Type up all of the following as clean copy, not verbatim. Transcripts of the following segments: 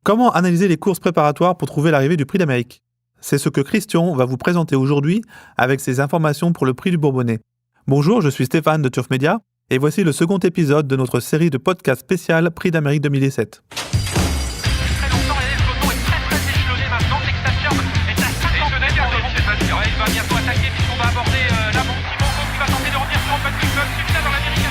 Comment analyser les courses préparatoires pour trouver l'arrivée du Prix d'Amérique? C'est ce que Christian va vous présenter aujourd'hui avec ses informations pour le Prix du Bourbonnais. Bonjour, je suis Stéphane de Turf Media et voici le second épisode de notre série de podcasts spécial Prix d'Amérique 2017. Très longtemps et le peloton est très échelonné maintenant. Textation est à 50%. Il va bientôt attaquer puisqu'on va aborder la bombe Timoko qui va tenter de revenir sur Open Club. Celui-là dans l'Amérique.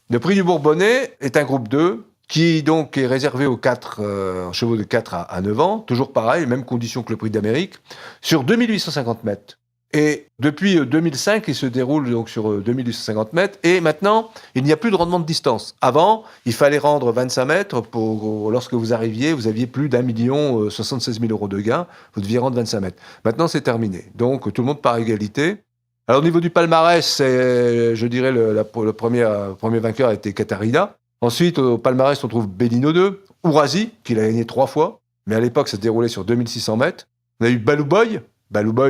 Le Prix du Bourbonnais est un groupe 2 qui donc est réservé aux 4 chevaux de 4 à 9 ans, toujours pareil, même conditions que le Prix d'Amérique, sur 2850 mètres. Et depuis 2005, il se déroule donc sur 2850 mètres. Et maintenant, il n'y a plus de rendement de distance. Avant, il fallait rendre 25 mètres pour lorsque vous arriviez, vous aviez plus d'1 76 000 euros de gains. Vous deviez rendre 25 mètres. Maintenant, c'est terminé. Donc, tout le monde par égalité. Alors, au niveau du palmarès, je dirais le premier vainqueur a été Katarina. Ensuite, au palmarès, on trouve Bellino 2, Ourasi, qui l'a gagné 3 fois. Mais à l'époque, ça se déroulait sur 2600 mètres. On a eu Balou Boy,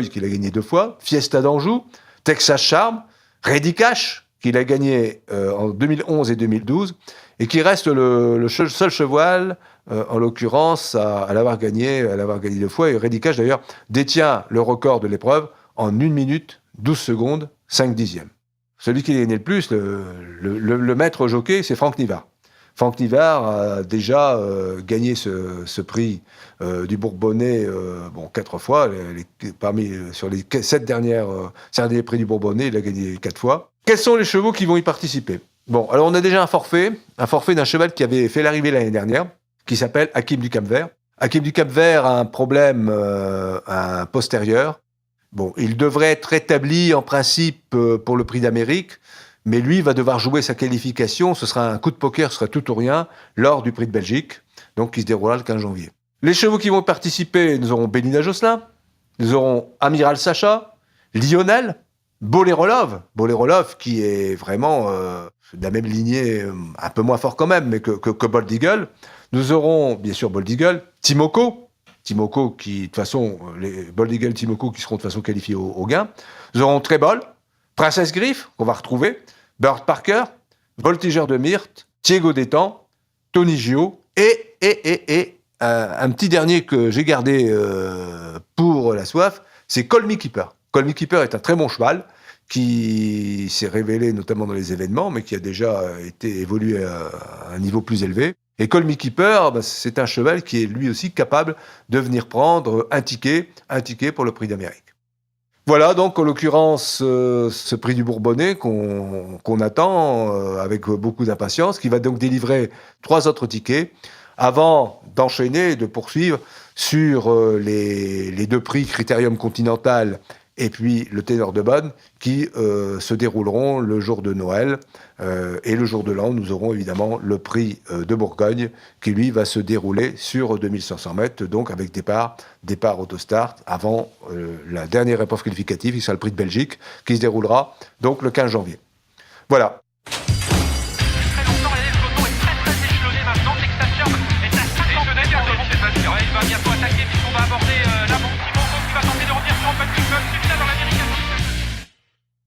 qui l'a gagné 2 fois, Fiesta d'Anjou, Texas Charm, Ready Cash, qui l'a gagné en 2011 et 2012, et qui reste le seul cheval, en l'occurrence, à l'avoir gagné 2 fois. Et Ready Cash, d'ailleurs, détient le record de l'épreuve en 1 minute, 12 secondes, 5 dixièmes. Celui qui l'a gagné le plus, le maître jockey, c'est Franck Nivard. Franck Nivard a déjà gagné ce prix du Bourbonnais 4 fois. Sur les 7 derniers prix du Bourbonnais, il a gagné 4 fois. Quels sont les chevaux qui vont y participer? Bon, alors on a déjà un forfait d'un cheval qui avait fait l'arrivée l'année dernière, qui s'appelle Hakim du Cap-Vert. Hakim du Cap-Vert a un problème postérieur. Bon, il devrait être rétabli en principe pour le Prix d'Amérique, mais lui va devoir jouer sa qualification. Ce sera un coup de poker, ce sera tout ou rien, lors du Prix de Belgique, donc qui se déroulera le 15 janvier. Les chevaux qui vont participer, nous aurons Bélina Josselin, nous aurons Amiral Sacha, Lionel, Bolerolov qui est vraiment de la même lignée, un peu moins fort quand même, mais que Bold Eagle. Nous aurons, bien sûr, Bold Eagle, Timoko qui, de toute façon, les Bold Eagle Timoko qui seront de toute façon qualifiés au gain. Nous aurons Trébol, Princesse Griffe, qu'on va retrouver, Bird Parker, Voltigeur de Myrte, Diego Détang, Tony Gio, et un petit dernier que j'ai gardé pour la soif, c'est Call Me Keeper. Call Me Keeper est un très bon cheval qui s'est révélé notamment dans les événements, mais qui a déjà été évolué à un niveau plus élevé. Et Call Me Keeper, c'est un cheval qui est lui aussi capable de venir prendre un ticket pour le Prix d'Amérique. Voilà donc en l'occurrence ce Prix du Bourbonnais qu'on attend avec beaucoup d'impatience, qui va donc délivrer 3 autres tickets avant d'enchaîner et de poursuivre sur les 2 prix Critérium Continental et puis le Ténor de Bonne qui se dérouleront le jour de Noël. Et le jour de l'an, nous aurons évidemment le prix de Bourgogne qui, lui, va se dérouler sur 2500 mètres, donc avec départ autostart avant la dernière épreuve qualificative, qui sera le prix de Belgique, qui se déroulera donc le 15 janvier. Voilà.